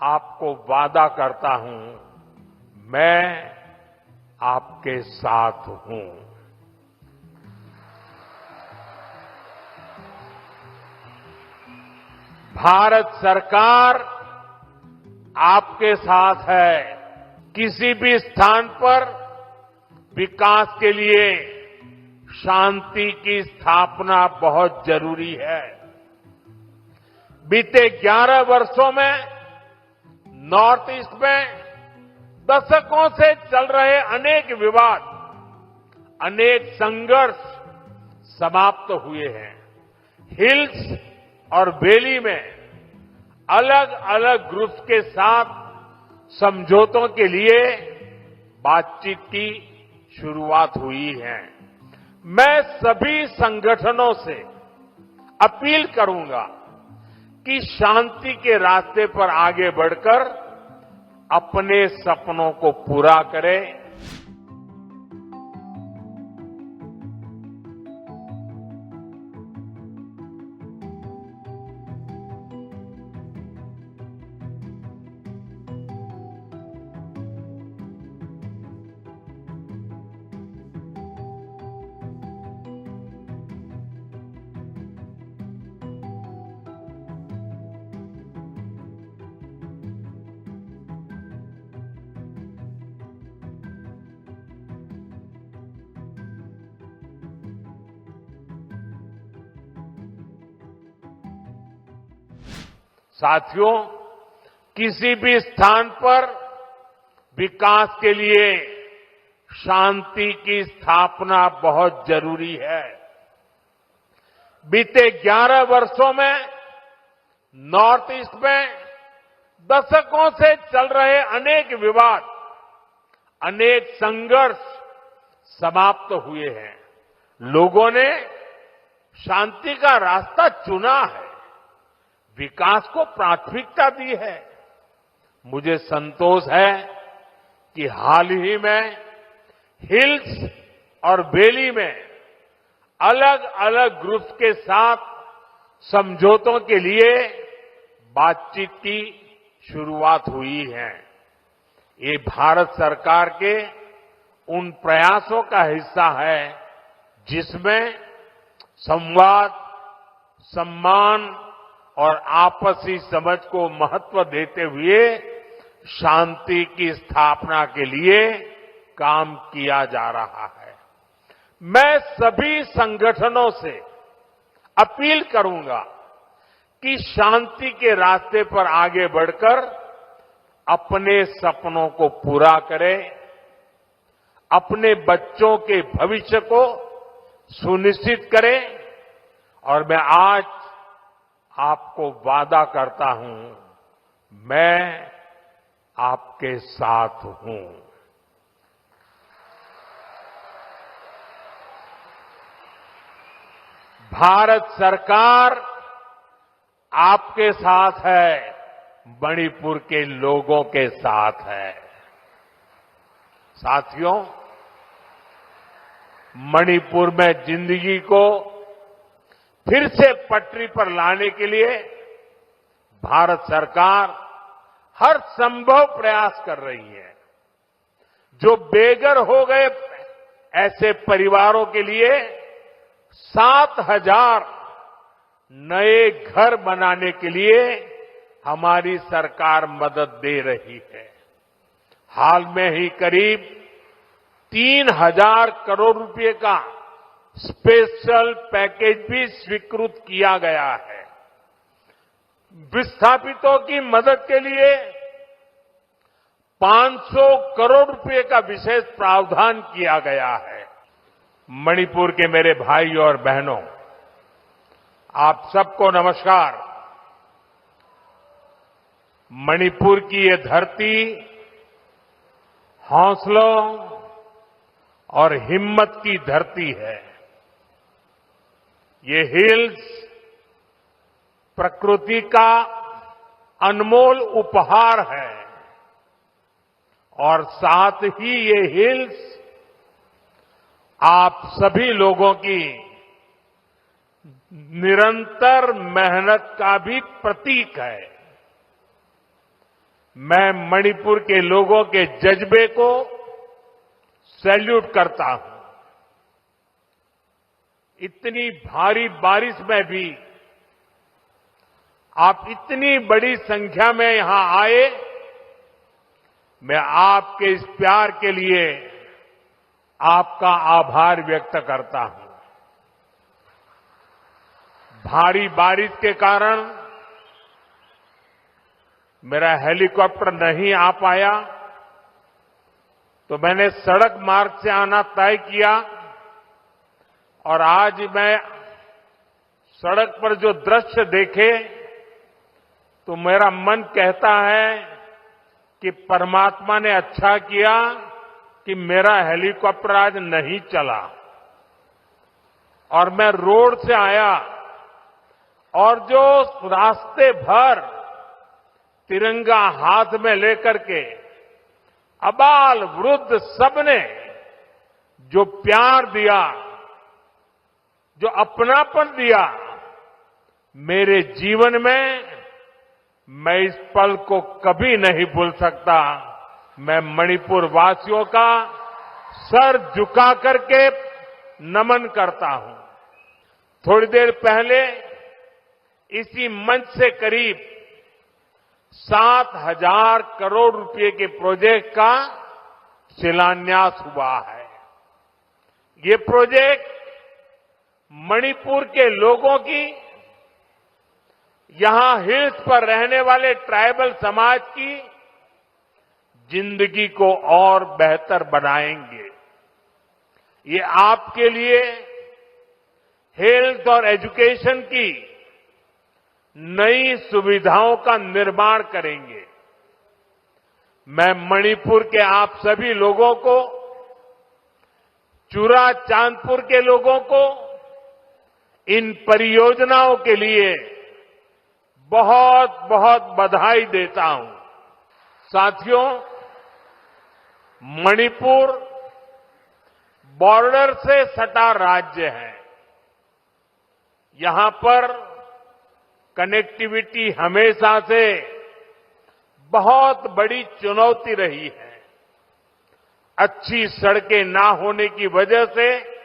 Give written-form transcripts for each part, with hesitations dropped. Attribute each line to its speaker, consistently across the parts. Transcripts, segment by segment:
Speaker 1: आपको वादा करता हूं, मैं आपके साथ हूं। भारत सरकार आपके साथ है। किसी भी स्थान पर विकास के लिए शांति की स्थापना बहुत जरूरी है। बीते 11 वर्षों में नॉर्थ ईस्ट में दशकों से चल रहे अनेक विवाद, अनेक संघर्ष समाप्त हुए हैं। हिल्स और वैली में अलग अलग ग्रुप्स के साथ समझौतों के लिए बातचीत की शुरुआत हुई है। मैं सभी संगठनों से अपील करूंगा कि शांति के रास्ते पर आगे बढ़कर अपने सपनों को पूरा करें। साथियों, किसी भी स्थान पर विकास के लिए शांति की स्थापना बहुत जरूरी है। बीते 11 वर्षों में नॉर्थ ईस्ट में दशकों से चल रहे अनेक विवाद, अनेक संघर्ष समाप्त हुए हैं। लोगों ने शांति का रास्ता चुना है, विकास को प्राथमिकता दी है। मुझे संतोष है कि हाल ही में हिल्स और वैली में अलग अलग ग्रुप्स के साथ समझौतों के लिए बातचीत की शुरुआत हुई है। ये भारत सरकार के उन प्रयासों का हिस्सा है जिसमें संवाद, सम्मान और आपसी समझ को महत्व देते हुए शांति की स्थापना के लिए काम किया जा रहा है। मैं सभी संगठनों से अपील करूंगा कि शांति के रास्ते पर आगे बढ़कर अपने सपनों को पूरा करें, अपने बच्चों के भविष्य को सुनिश्चित करें। और मैं आज आपको वादा करता हूं, मैं आपके साथ हूं। भारत सरकार आपके साथ है, मणिपुर के लोगों के साथ है। साथियों, मणिपुर में जिंदगी को फिर से पटरी पर लाने के लिए भारत सरकार हर संभव प्रयास कर रही है। जो बेघर हो गए ऐसे परिवारों के लिए 7,000 नए घर बनाने के लिए हमारी सरकार मदद दे रही है। हाल में ही करीब 3,000 करोड़ रुपए का स्पेशल पैकेज भी स्वीकृत किया गया है। विस्थापितों की मदद के लिए 500 करोड़ रुपए का विशेष प्रावधान किया गया है। मणिपुर के मेरे भाइयों और बहनों, आप सबको नमस्कार। मणिपुर की ये धरती हौसलों और हिम्मत की धरती है। ये हिल्स प्रकृति का अनमोल उपहार है और साथ ही ये हिल्स आप सभी लोगों की निरंतर मेहनत का भी प्रतीक है। मैं मणिपुर के लोगों के जज्बे को सैल्यूट करता हूं। इतनी भारी बारिश में भी आप इतनी बड़ी संख्या में यहां आए, मैं आपके इस प्यार के लिए आपका आभार व्यक्त करता हूं। भारी बारिश के कारण मेरा हेलीकॉप्टर नहीं आ पाया, तो मैंने सड़क मार्ग से आना तय किया और आज मैं सड़क पर जो दृश्य देखे तो मेरा मन कहता है कि परमात्मा ने अच्छा किया कि मेरा हेलीकॉप्टर आज नहीं चला और मैं रोड से आया और जो रास्ते भर तिरंगा हाथ में लेकर के अबाल वृद्ध सबने जो प्यार दिया, जो अपनापन दिया, मेरे जीवन में मैं इस पल को कभी नहीं भूल सकता। मैं मणिपुर वासियों का सर झुका करके नमन करता हूं। थोड़ी देर पहले इसी मंच से करीब 7,000 करोड़ रुपए के प्रोजेक्ट का शिलान्यास हुआ है। ये प्रोजेक्ट मणिपुर के लोगों की, यहां हिल्स पर रहने वाले ट्राइबल समाज की जिंदगी को और बेहतर बनाएंगे। ये आपके लिए हेल्थ और एजुकेशन की नई सुविधाओं का निर्माण करेंगे। मैं मणिपुर के आप सभी लोगों को, चुरा चांदपुर के लोगों को इन परियोजनाओं के लिए बहुत बहुत बधाई देता हूं। साथियों, मणिपुर बॉर्डर से सटा राज्य है। यहां पर कनेक्टिविटी हमेशा से बहुत बड़ी चुनौती रही है। अच्छी सड़कें ना होने की वजह से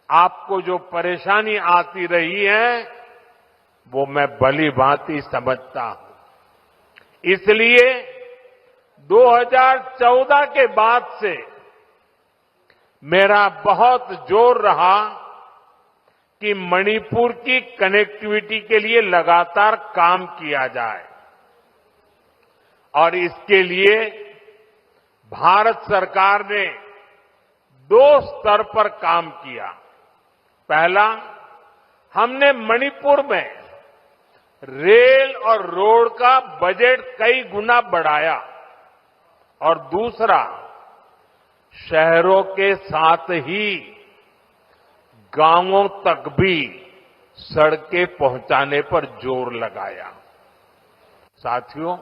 Speaker 1: आपको जो परेशानी आती रही है वो मैं भली भांति समझता हूं। इसलिए 2014 के बाद से मेरा बहुत जोर रहा कि मणिपुर की कनेक्टिविटी के लिए लगातार काम किया जाए और इसके लिए भारत सरकार ने 2 स्तर पर काम किया। पहला, हमने मणिपुर में रेल और रोड का बजट कई गुना बढ़ाया और दूसरा, शहरों के साथ ही गांवों तक भी सड़कें पहुंचाने पर जोर लगाया। साथियों,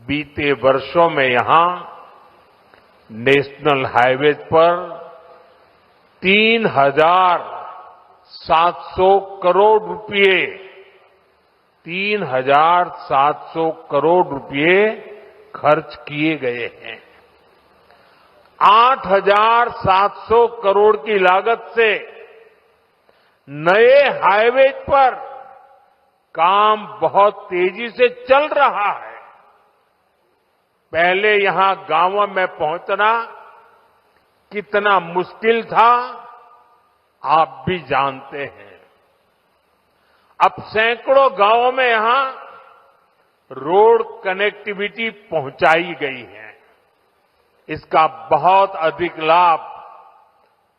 Speaker 1: बीते वर्षों में यहां नेशनल हाईवे पर 3,700 करोड़ रुपए 3,700 करोड़ रुपए खर्च किए गए हैं। 8,700 करोड़ की लागत से नए हाईवे पर काम बहुत तेजी से चल रहा है। पहले यहां गांवों में पहुंचना कितना मुश्किल था, आप भी जानते हैं। अब सैकड़ों गांवों में यहां रोड कनेक्टिविटी पहुंचाई गई है। इसका बहुत अधिक लाभ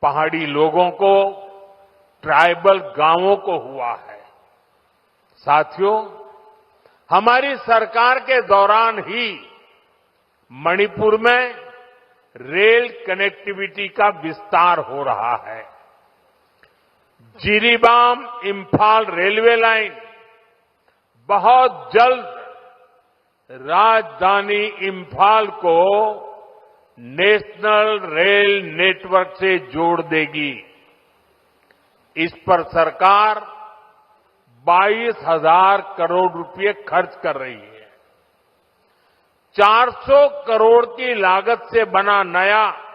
Speaker 1: पहाड़ी लोगों को, ट्राइबल गांवों को हुआ है। साथियों, हमारी सरकार के दौरान ही मणिपुर में रेल कनेक्टिविटी का विस्तार हो रहा है। जिरीबाम इंफाल रेलवे लाइन बहुत जल्द राजधानी इंफाल को नेशनल रेल नेटवर्क से जोड़ देगी। इस पर सरकार 22,000 करोड़ रुपए खर्च कर रही है। 400 करोड़ की लागत से बना नया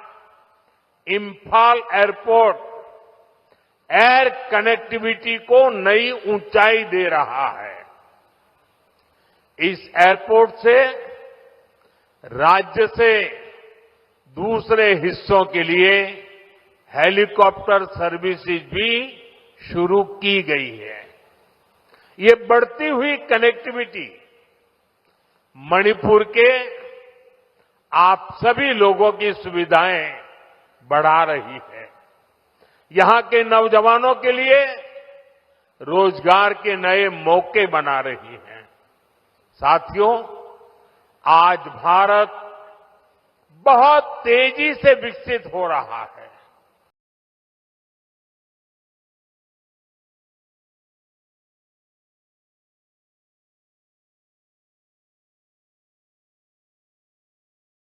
Speaker 1: इंफाल एयरपोर्ट एयर कनेक्टिविटी को नई ऊंचाई दे रहा है। इस एयरपोर्ट से राज्य से दूसरे हिस्सों के लिए हेलीकॉप्टर सर्विसेज भी शुरू की गई है। ये बढ़ती हुई कनेक्टिविटी मणिपुर के आप सभी लोगों की सुविधाएं बढ़ा रही है। यहां के नौजवानों के लिए रोजगार के नए मौके बना रही है। साथियों, आज भारत बहुत तेजी से विकसित हो रहा है।